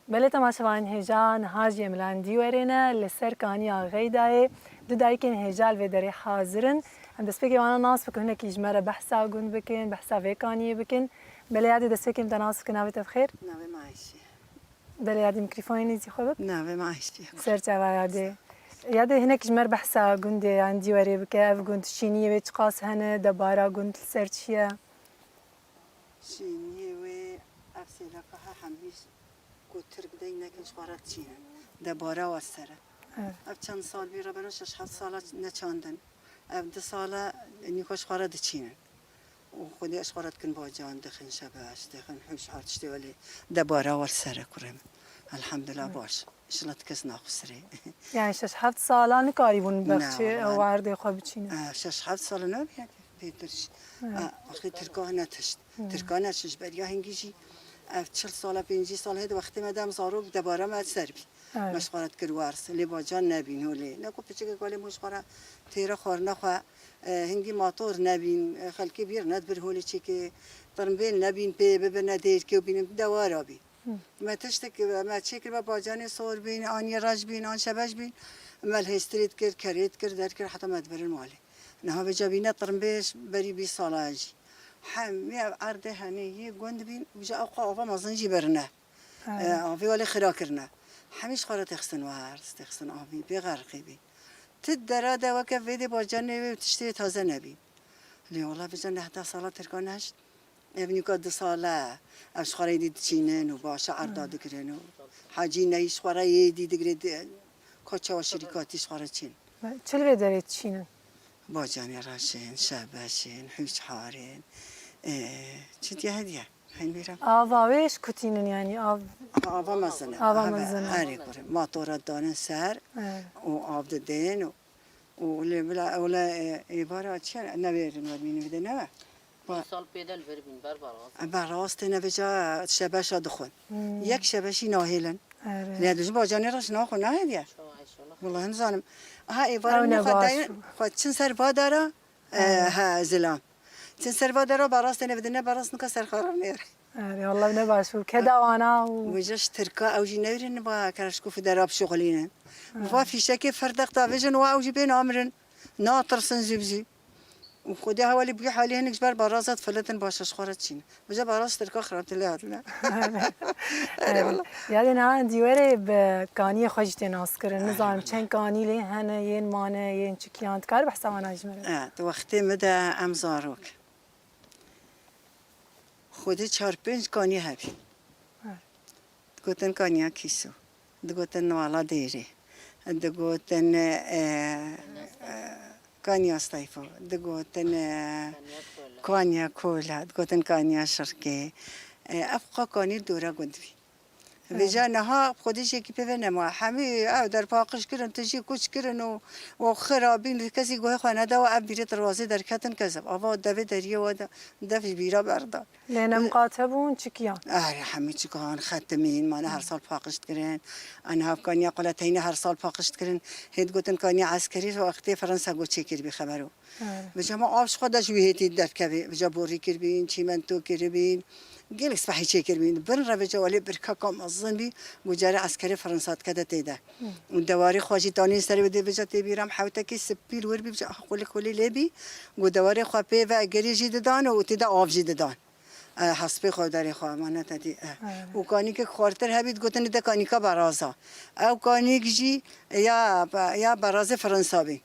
بله تماشاوان هجان هاجی ملاندی ورینه لسر کانی آغیدای دو دایکن هجال و دری حاضرن هم دست بگی وانا ناس بکن هنکی جمره بحثا گند بکن بحثا ویکانی بکن بله یادی دست بگیم تناس بکن نویت بخیر نوی معیشی بله یادی میکروفونی نیزی خوبت نوی معیشی سر چوا یادی هنکی جمره بحثا گند عندی وری بکه اف گند شینی و چقاس هنه دبارا گند سر چیه شینی و افسیلا که همیش کوتر بدهی نکنش بارد چینه دباره و سره اف چند سال بیرا برن 6-7 سال نچاندن اف 2 سال نیکوش خورد چینه و خودی اش خورد کن با جان دخن شباش دخن حوش هرچتی ولی دباره و سره کرم الحمدلله باش اشلت کس ناخسری یعنی 6-7 سالان کاری بون بخشی نه وارد خواب بچینه 6-7 سال نبید بیدرش آخه ترکاه نتشت ترکاه نتشت بریا هنگیجی 40 سال 50 سال هد وقتی مدام زارو دوباره مد سربی مشغولت کرد وارس لی جان نبین ولی نکو پیچه که مشغوله تیره خور نخوا هنگی ماتور نبین خالکی بیر ندبر هولی چی که ترنبیل نبین پی ببر ندیر که بینیم دواره بی ما تشتک ما چیکر با باجان صور بین آنی راج بین آن شباش بین مال هستریت کرد کریت کرد در کرد حتی مدبر المالی نه به جبینه ترنبیش بری 20 سالاجی هم یا عرضه هنیه گند بین وجا آقا مازنجی برنه آبی ولی خرا کرنه همیش خورا تخسن وارس تخسن آبی بغرقی بی تد دراده وقت ویدی باجان نبی تشتی تازه نبی لی والله بجن 10 سال ترکانش ابنی که 2 ساله اش خورای دید چینن و باشه عرضه دکرن و حاجی نیش خورای دید گرید کچه و شریکاتیش خورا چین چه دارید چینن باجانی راشین شباشین حوش حارین چی هدیه هین بیرم آواویش کتینن یعنی آوا مزنه آری کره ماتورات دانن سر و آب دادن و ولا عبارة چه نبیرن و مینی نه سال پیدل بریم براست نبجا شبش دخون یک شبشی ناهیلن لیادش باجانی راش ناخون نه هدیه والله نزانم ها عبارة نخداین خود چند سر باداره ها زلام چند سر باداره براست نبدنه براست نکه سر خراب نیاره آره والله نباشو كده وانا وجاش تركا اوجي نورن با كرشكو في دراب شغلين وفا في شكي فردق طافجن واوجي بين امرن ناطر سنجبجي وخدي هوالي بقي حاليا نكبر برازات فلتن باش شخورتشين وجا براز تركا خربت لي هاتنا يعني انا ديوري بكانيه خجت ناس كرن نظام چن كاني لي هنا ين مانه ين چكيان كار بحسا وانا اجمر تو وقتی مده امزاروك خودی 4-5 کانی هبی دگوتن کانیا کیسو دگوتن نوالا دیری دگوتن کانیا استایفو دگوتن کانیا کولا دگوتن کانیا شرکه افقا کانی دورا گندوی ویجا نها خودش یکی پیونه ما همه او در پاکش کردن تجی کوچ کردن و خرابین کسی گوه خانه دا و اب بیره دروازه در کتن کذب آوا دوی دریه و دوی بیرا بردار لأن مقاتبون چکیان همه چیکان ختمین من هر سال پاکش کردن آنها کانیا قلتین هر سال پاکش کردن هد گوتن کانیا عسکری وقتی فرانسه گو چه کرد بخبرو ویجا ما آبش خودش ویهتی در کبی ویجا بوری کردین چیمنتو کردین گلیس بحی چه کردین برن رو ویجا ولی برکا کام ازن بی مجاری عسکری فرانسه کده تیده و دواری خواجی تانی سری بده ویجا تبیرم حوته کی سپیل ور بی ویجا خلی لبی و دواری خوابه و گری جید دان و تیده آب جید دان حسب خوداری خواه من تدی و کانی که خورتر هبید گفتن ده کانی که برازا او کانی جی یا براز فرانسوی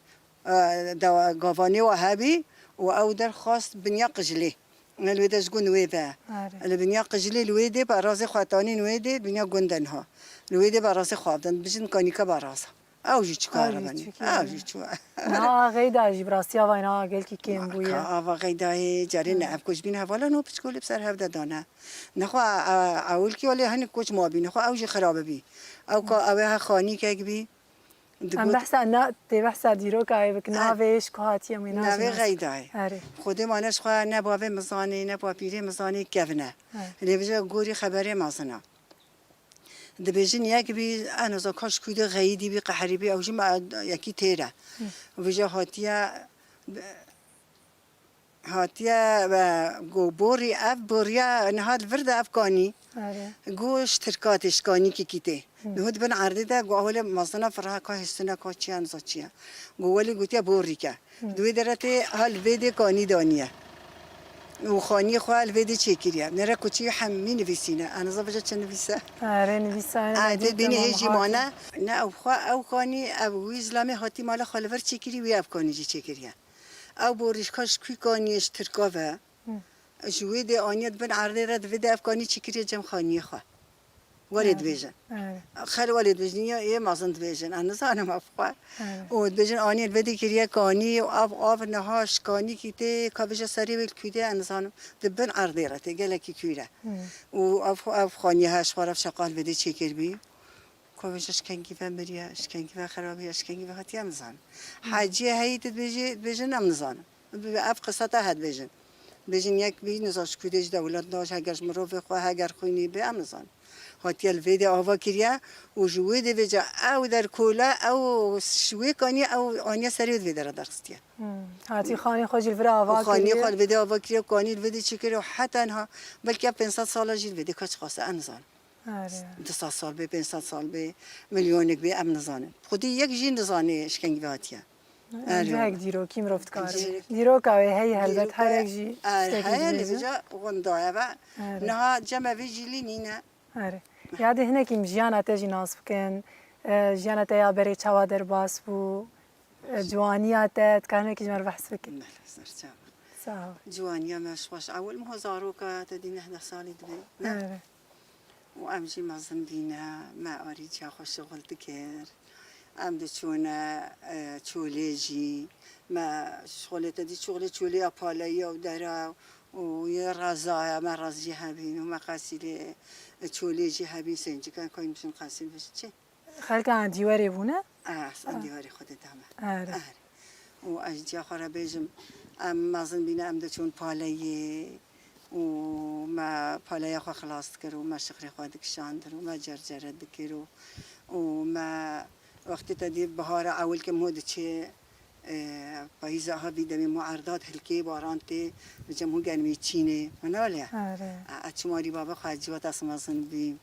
گاوانی و هبی و او در خواست بنیا قجلی الویده جگون ویده البنیا قجلی الویده براز خواتانی نویده بنیا گندن ها الویده براز خوابدن بجن کانی که برازا اوجی چکاره بانی اوجی چکاره نه غیدا جبراسیا و اینا گل کی کیم بویه آوا غیدا جاری نه کج بین حوالا نو پچکول بسر هفته دانه نخوا اول کی ولی هنی کج ما بین نخوا اوجی خرابه بی او کا اوه خانی که بی ام بحث نه تی بحث دیرو که بک ناویش کهاتی مینا نه غیدا خود ما نش خوا نه با مزانی نه با پیری مزانی کفنه لیوجا گوری خبری مازنا دبیجن یک بی آنوزا کاش کود غیدی بی قهری بی اوجی ما یکی تیره وجا هاتیه هاتیه و گو بوری اف بوریا نهاد ورد افغانی آره گوش ترکاتش کانی کی کیته نهود بن عرضه ده گو اول مصنع فرها کا هستنا کا چیان زچیا گو ولی گوتیا بوری که دوی درته حال ویدی کانی دانیه و خانی خو حال ویدی چکیریه نره کوچی همین نویسینه انا زبجه چه نویسه آره نویسان عادت بینی هیچی مانه نه او خو او کانی او اسلامی هاتی مال خالور چکیری وی افغانی جی چکیریه او بوریش کاش کی کانیش ترکاوه جوید آنیت بن عرضه رد ویده افغانی چکیری جم خانی خو ولد بیجن آره خال ولد بیجن یا یه مازند بیجن انا زانم افقا آره و بیجن آنیت ویدی کریه کانی و آب نهاش کانی کیته کابج سری ویل کیده انا زانم دبن عرضه رد گله کی کیره و افغانی هاش خورف شقال ویده چکیر بی کابج اشکنگی و مریه اشکنگی و خرابی اشکنگی و هاتی هم زان حاجی هایت بیجن هم زانم اف قصته هد بیجن بیجن یک بی نزاش کودش دولت داشت هگرش مروف خو هگر خوینی به هم زان هاتی الویده آوا کریه و جوید ویجا او در کولا او شوی کانی او آنیا سری ویده را درستیه هاتی خانی خوش الفرا و آوا خانی کریه خال ویده آوا کریه کانی الویده چی کریه و حتی انها بلکه 500 سال جیل ویده کاش خاصه انزان آره 200 سال به 500 سال به میلیونک به ام نزانه خودی یک جین نزانه اشکنگی و هاتیه هک دیرو کیم رفت کار دیرو که هی هلبت هر یک جی هاي اللي بيجا غندايا بقى نها جمع في جيلينينا آره یاد هنه کیم جیان اتجی ناس بکن جیان اتیا بری چوا در باس بو جوانی اتت کنه کی جمر بحث بکن سلام جوانيا مش واش اول ما زاروكا تدين 11 سالي دبي آره وامشي مع زنبينا ما اريد اخذ شغل تكير ام دچونه چوليجي ما شغلته دي شغلي اباليا ودرا ويا رزايا ما رزي هبين وما قاسي چوليجي هبين سنجي كان كاين مش نقاسي باش تشي خلق عن دیواری بونه عندي وري خد دامه آره واجي اخر بيجم ام ما زنبينا ام دچون باليه وما باليه خو خلاص كرو ما شخري خو دكشاندر وما جرجره دكرو وما وقت تدي بهار اول که مود چه پاییزه ها بیدم معارضات هلکی بارانته جمهور گرمی چینه مناله آره اچماری بابا خواهد جوات اسمازن بی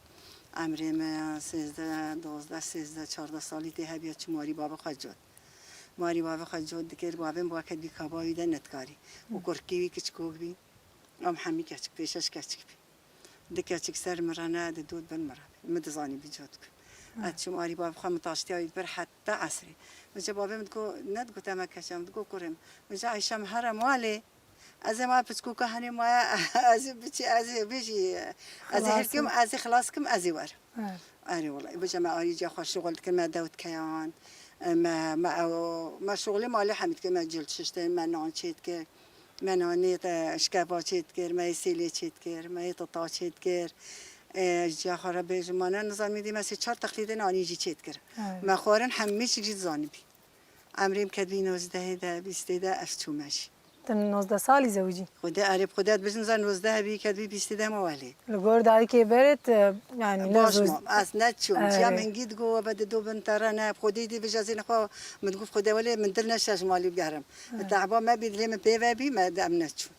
امری ما 13 12 13 14 سالی ته بیا چماری بابا خواهد جوات ماری بابا خواهد جوات دکر بابم با کدی کبایی ده نتکاری و کرکیوی کچکوک بی ام حمی کچک پیشش کچک بی دکچک سر مرانه دود بن مرانه مدزانی بی جوات اتشم آری باب خواهم تاشتیاید بر حتی عصری مجا بابم دکو ندکو تمکشم دکو کرم مجا عیشم هر ماله از ما بسکو که هنی ما از بچی از بیشی از هرکم از خلاص کم از ور آری والله بجا ما آری جا خوش شغل کم ما داود کیان ما شغلی مالی حمید که ما جلد ششته ما نان چید که ما نانیت اشکبا چید که ما سیلی چید که ما تطا چید که جا خراب بجمانه نظام میدیم از 4 تقلید نانیجی چید کرد ما خورن همه چیز زانی بی امریم کدی 19 ده 20 ده افتومش تن 19 سالی زوجی خدا عرب خدا بزن زن 19 بی کدی 20 ده موالي لگور دایی که برت یعنی باش از نتشوم جا من گید گو بعد دو بنترانه خودی دی بجازین خو متقول خدا ولی من دلنا شاش مالی بگرم تعبا ما بیدلیم پی بی ما دم نتشوم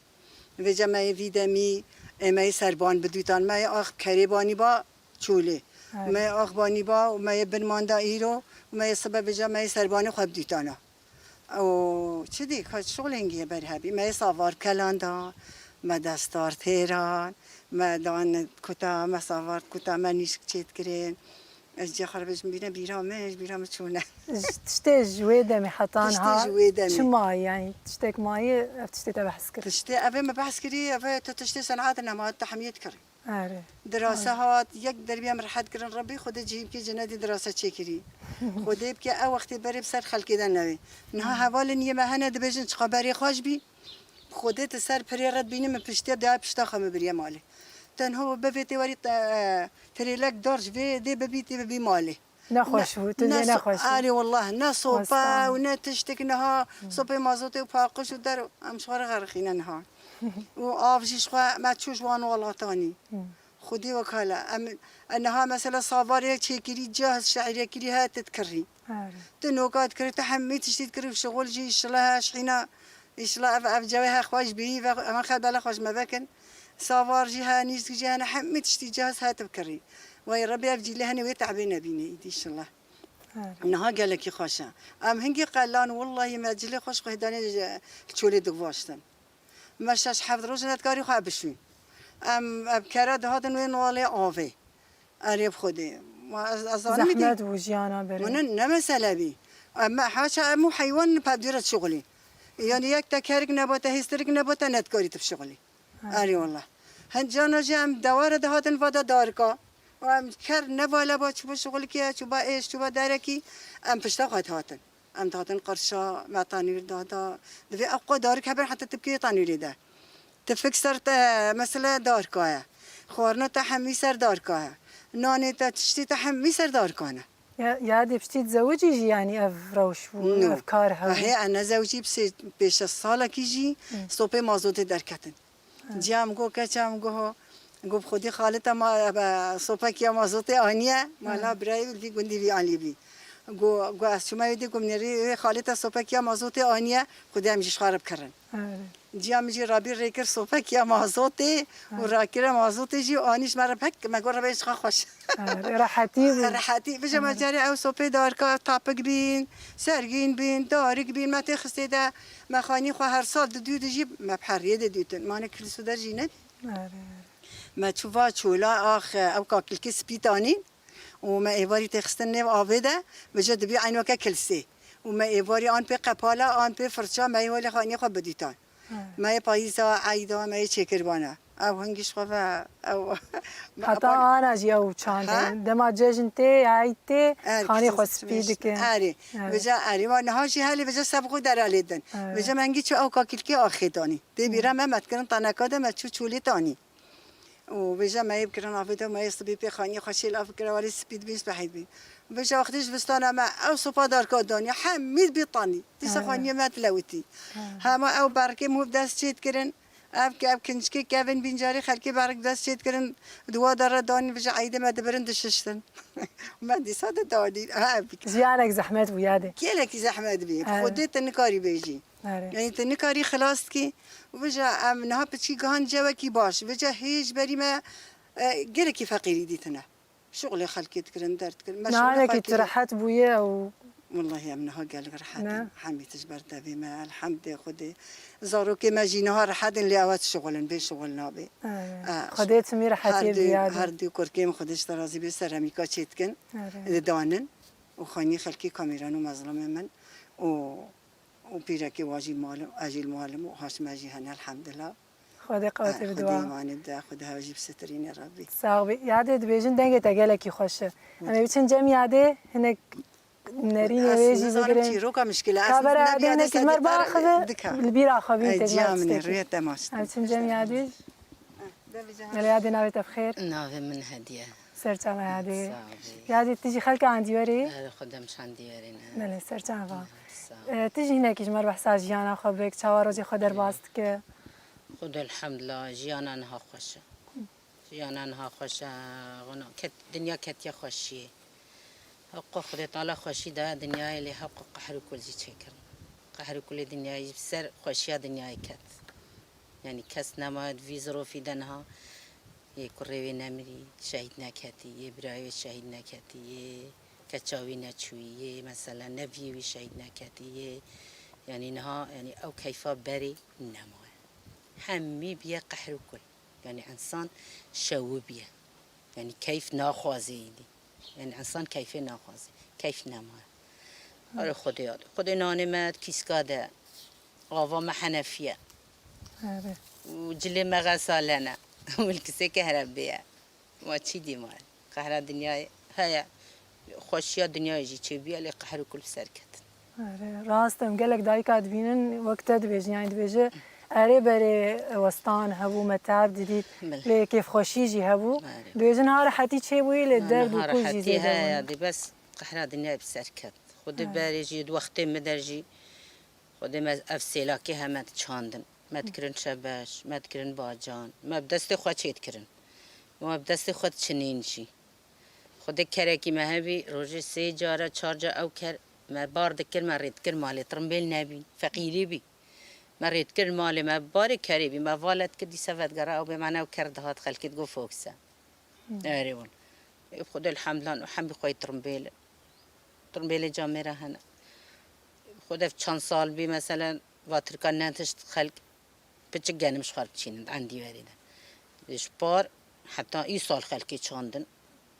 وجا ما ویدمی ما سربان بدویتان ما آخ کریبانی با چوله ما آخ بانی با و ما بن ماندا ایرو و ما سبب جا ما سربان خواب دویتانا او چه دی که شغل انگیه بر هبی ما سوار کلاندا ما دستار تهران ما دان کتا ما سوار کتا ما نیش چیت کرین از جا خرابش میبینه بیرامش چونه تشته جوی دمی حتان ها تشته جوی دمی چه مای یعنی تشتک مای تشته تبحث کرد تشته اوه ما بحث کری اوه تشته صنعات نماد تحمیت کری آره دراسه هات یک دربیم راحت کردن ربی خود جیب که جنادی دراسه چه کری خودی که او وقتی بری بسر خلقی دن نوی نه حوال نیه مهنه دبیجن چه خبری خوش بی خودت سر پریرت بینیم پشتی ده پشتا خم بری مالی تنها بفیتی وری تریلک دارج وی دی ببیتی ببی مالی نخوش بود تو نخوش آری والله نه صوبه و نه تشتک نه صوبه مازوت و پاقش و در امشوار غرقینه نه و آفشش خوا ما تشوش وان والله تانی خودی وکاله انها مثلا صواري تشكري جاهز شعريه كريها تذكري تنوقات كري تحمي تشتي تكري في شغل جي شلاها شحينا إيشلا أف جوها خوش بي وما خد بالك خوش ما بكن سافار جهة نيز جهة حمي تشتي جهاز هات بكري ويا ربي أفجي لها نوي تعبين بيني إن شاء الله إنها قال لك خوشة هنجي قالان والله ما أجلي خوش قهداني تشولي دقواشتن مشاش حفظ روزنا تكاري خواب بشوي أبكرد هذا وين والي آوي أريب خدي زحمت وجيانا بري من نمسألة بي أما حاشا مو حيوان بقدرة شغلي يعني يك تكارك نبوته هسترك نبوته نتكاري تبشغلي أري والله هنجانا جام دوار ده هذا الفضا داركا وام كر نبالا با شو شغل كيا شو با إيش شو با داركي أم بشتاقت هاتن أم هاتن قرشة مع تانير ده دفي أبقى دارك هبر حتى تبكي تانير ده تفكسر مثلا داركايا خورنا تحمي سر داركايا ناني تشتي تحمي سر داركانا يادي بشتي تزوجي جي يعني اف روش وافكارها هي انا زوجي بس بيش الصاله كيجي صوبي مازوت دركتن جام جو كچام جو جو خودي خالته ما صوبا كيا مازوت انيه مالا براي في گندي في علي بي جو اسما يدي گمنري خالته صوبا كيا مازوت انيه خودي امجي خراب كرن جام جي رابي ريكر صوبا كيا مازوت وراكره مازوت جي انيش مره بك ما گور بيش خوش راحتي بجا ما جاري او صوبي داركا طابق بين سرگين بين دارك بين ما تخستي ده ما خاني خو هر سال دو جيب ما بحريه ديتن ما نكل سودر جينه ما تشوفا تشولا اخ او كاكل كسبيتاني وما ايفاري تخستني ابدا بجا دبي عين وكا كلسي وما ايفاري ان بي قبالا ان بي فرشا ما يولي خاني خو بديتان ما بايزا عيدا ما شكربانا او هنگش خفا او حتى انا جي او چاند دما ججنتي عيتي خاني خو سبيدك اري بجا اري ما نهاشي هالي بجا سبقو دراليدن بجا منگي چو او كاكلكي اخيتاني دي بيرا ما متكرن تناكاده ما چو چولي تاني وبجا ما يبكرن افيدا ما يصبي بي خاني خشيل افكر ولي سبيد بيس بحيد بي بجا وقتش بستانا ما او صفا دار كاداني حميد بيطاني دي سخاني ما تلوتي هما او بركي مو بداس چيت كرن اب کنچکی کevin بینجاری خلکی برگ دست چید کردن دوا داره دانی بجا عیده ما دبرن دششتن ما دی ساده دادی زیانك زحمت وياده كيلك زحمت بي خودت تنكاري بيجي يعني تنكاري خلاص كي وبجا ام نها بتشي جهان جواكي باش بجا هيج بري ما غيركي فقيري ديتنا شغل خلكي تكرن درت كرن مالك ترحت بويا او والله امنها قال رحت حمي تجبر بما الحمد خدي زاروكي ما جيناها رحت اللي اوات شغلن بي شغلنا بي خديت مي رحتي بياد هردي كركيم خدش ترازي بي سيراميكا تشيتكن دانن وخاني خلكي كاميران ومظلم من وبيركي واجي مال اجي المعلم وهاش ما جي هنا الحمد لله خدي قوتي بدوا خدي ما نبدا خدها واجب سترين يا ربي صاحبي ياده دبيجن دنگه تگلكي خوش انا بيچن جم ياده هناك نريني ويجي زغرين تيروكا مشكله كبر عادينا كمر باخذ البيرة خبيت جامني ريت تماش بيچن جم ياده يلا ياده ناويت بخير ناوي من هديه سرچا ياده ياده تيجي خلك عندي وري خدام مش عندي ورينا لا سرچا تيجي هناك جمر بحسا جيانا خبرك چاواروزي خدر باست که خد الحمد لله جيانا نها خوشه جيانا نها خوشه غنا كت دنيا كت يا خوشي حق خد تعالى خوشي ده دنيا اللي حق قهر كل شيء شكر قهر كل دنيا يبصر خوشي دنيا كت يعني كاس نماد فيزرو في دنها يكرهي نمري شهيد نكتي يبراي شهيد نكتي كتشاوي نشوي مثلا نبي شهيد نكتي يعني نها يعني او كيفا بري نما حمي بيا قهر كل يعني انسان شوبيه يعني كيف ناخذي يعني انسان كيف ناخذ كيف نما هذا خدي ناني مات كيسكاده غافا ما حنفيه وجلي ما غسالنا والكسي كهربيه ما تشيدي مال قهر الدنيا هيا خوشيا الدنيا يجي تشبيه اللي قهر كل سركت راستم قالك دايكا دبينن وقت دبيج يعني دبيجه اره بري وستان هبو متعب جديد لي كيف خوشيجي هبو دوجن ها راحتي تشيبوي للدرد وكل شيء زي هذه بس قحنا الدنيا بسركت خد بالي جي وقت مدرجي خد ما افسيلا كي هم تشاندن ما تكرن شباش ما تكرن باجان ما بدست خو تشيت كرن ما بدست خو تشنينشي خد كركي ما هبي روجي سي جاره 4 او كر ما بارد كل ما ريت كل مالي ترمبيل نبي فقيري بي مريت كل مالي ما باري كريبي ما والد كدي سفت قرا او بمعنى وكرد هات خلكي تقول فوكسه اريون خد الحمد لله وحمي خوي ترمبيله جامره هنا خد في كان سال بي مثلا واتر كان تشت خلق بتجان مش خارج شين عندي ورينا ايش بار حتى اي سال خلقي چاندن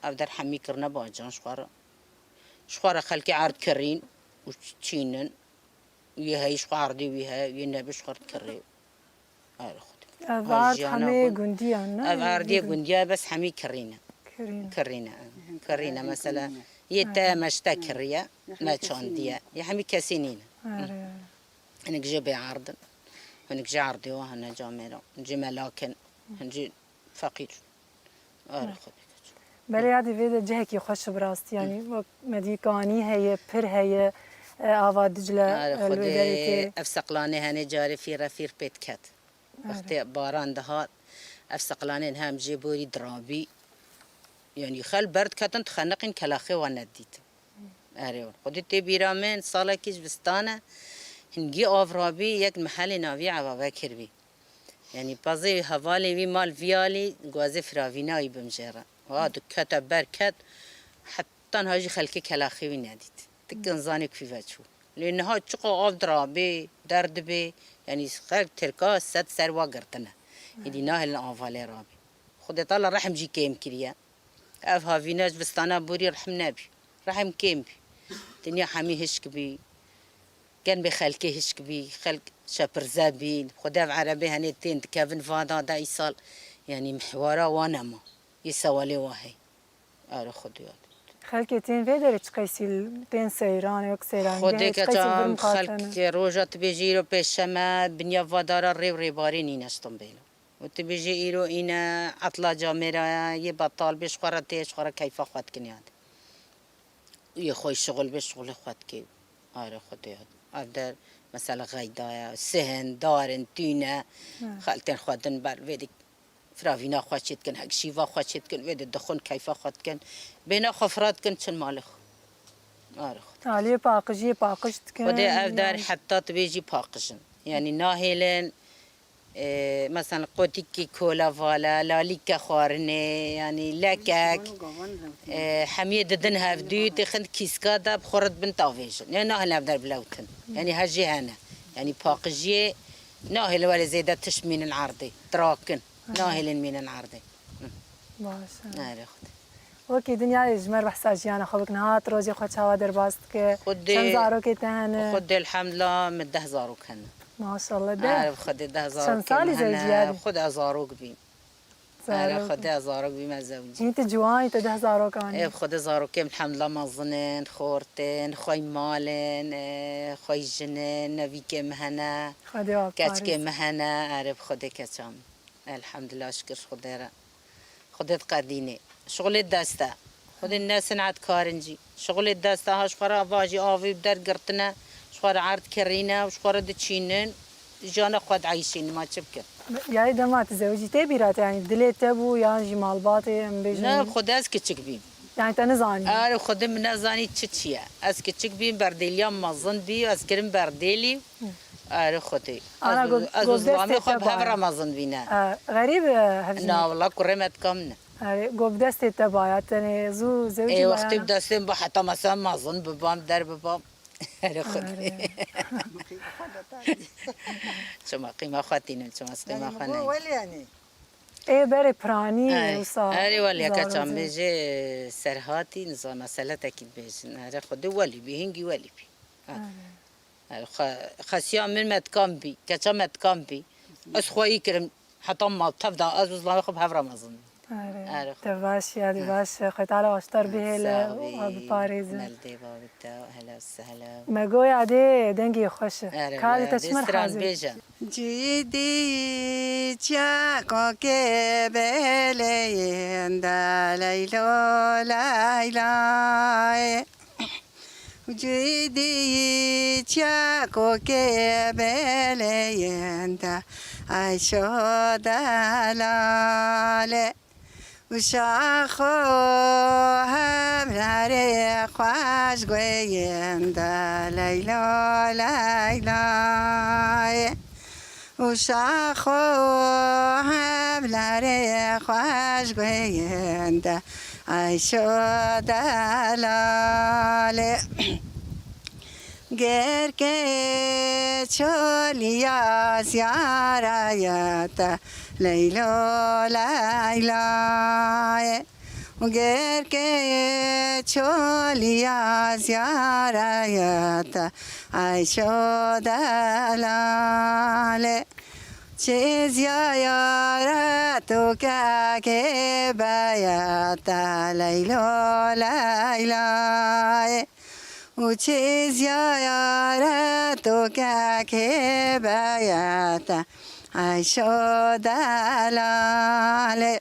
افدر حمي كرنا باجان شخوار خلقي عرض كرين وچينن ويهاي شخاردي ويها ينبش خرد كري بعد حمي جنديا عردي جنديا بس حمي كرينا مثلا يتا مشتا كريا ما چانديا يا حمي كاسينين انك جيبي عرض انك جي عرضي وهنا جاميرا نجي ملاكن نجي فقير بله یادی وید جه کی خوش براست یعنی مدیکانی هی پر هی آواد دجله الودریتی افسقلانی هنی جاری فی رفیر پیت کت وقتی باران دهات افسقلانی هم جیبوری درابی یعنی خال برد کتن تخنقین کلاخی و ندید آره خودی تی بیرامن سالا کیش بستانه هنگی آورابی یک محل ناوی عوابه کربی یعنی بازی حوالی وی مال ویالی گوازه فراوینایی بمجره وهذا كتب بركت حتى هاجي خلكي كلاخي ويناديت تكن زاني كيف شو لانها تشقو درابي درد بي يعني خلق تركا ست سر وقرتنا يدي ناهل انفالي رابي خدي طالع رحم جي كيم كريا افها في ناس بستانا بوري رحم نبي رحم كيم بي دنيا حمي هشك بي كان بخلكي هشك بي خلق شابر زابين خدا عربي هنيتين كافن فادا دا يصال يعني محورا وانما يسوالي واهي خديات خلقي تين فيدر تقيسي تين سيران يوك سيران خدي كتام خلق روجات بيجيرو بيشما بنيا فادارا ريو باري نينستم بيلو وتبيجي إيرو إنا عطلا جاميرا يبطال بيشخورا تيشخورا كيف خوات كنياد يخوي شغل بيشغل خوات كيف خديات أفدر مثلا غيدايا سهن دارن تينا خالتين خواتن بار فيدك فراوینا خوشید کن هک شیوا خوشید کن وید دخون کیفا خود کن بینا خفرات کن چن مالخ علی پاقجی پاقشت کن خودی افدار حتی تبیجی پاقشن یعنی ناهیلن مثلا قوتی کی کولا والا لالیک خوارنه یعنی لکک حمیه ددن هفدی تخند کیسکا دب خورد بن تاویجن یعنی ناهل افدار بلوتن یعنی هجی هنه یعنی پاقجی ناهل ولی زیده تشمین العرضی تراکن ناهل من العرض باشه ناره خود وکی دنیا جمر بحث جیان خوبک نهات روزی خود شوا در باست که چند زارو که تهنه خود الحمد لله من 10 زارو کنه ما شاء الله ده عارف خود 10 زارو چند سالی زوجی خود زارو بیم عارف خود زارو بیم زوجی انت جوانی ت 10 زارو کانی خود زارو کم الحمد لله مزنن خورتن خوی مالن خوی جنن نوی که مهنه کچ که مهنه عارف خود کچام الحمد لله شكر خديرة خديت قديني شغل الدسته خد الناس نعد كارنجي شغل الدسته هاش خرا واجي آوي بدر قرتنا شخرا عرض كرينا وشخرا دتشينن جانا خد عايشين ما تشبكر يعني دما تزوجي تبيرات يعني دليت تبو يعني جمال باطي ام بيجي لا خد اسك تشكبين يعني تنزاني خد من نزاني تشتشيا اسك تشكبين برديليام مازن بي اسكرم برديلي خدي أنا أزوجي خب هم رمضان بينا غريب هفجني لا والله كرمت كمنا قب دستي تبعات يعني زوجي إيه وقت بدستين بحتى مثلا مازن ببام در ببام خدي شو ما قيمة خاتين شو ما قيمة خانين ولی يعني إيه بري براني وصار أري ولي كاتشام بيجي سرهاتي نظام مسألة أكيد بيجي أري خدي ولي بيهنجي ولي بي خسيان من متكامبي كاتشام متكامبي أسخوي كرم حتى ما تفضل أزوز لا يخب هفرا مازن أري تباش يا باش خيط على واشتر به ل بباريس نلدي بابتا هلا وسهلا ما جوي عادي دنجي خوش كاري تشمر حازم جدي جاكو كبلين دا ليلو ليلى جدي جاكو كبلين دا عيشو دلالة وشاخو هم ناري خواش قوين دا ليلو ليلى و شاخ و حبلر خوش گوینده ای شد لاله گرگه چولیا زیارایت لیلو لیلای گرگه چولیا زیارایت ای شد لاله چیز یا تو که بیات لیلو لیلای و چیز یا تو که بیات ای شد لاله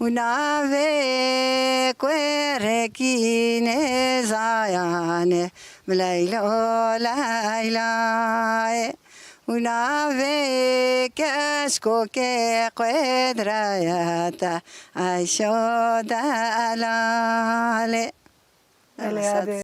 و ناوه کورکین زایانه لیلو لیلای و ناوه کشکو که قدرت ای شد لاله.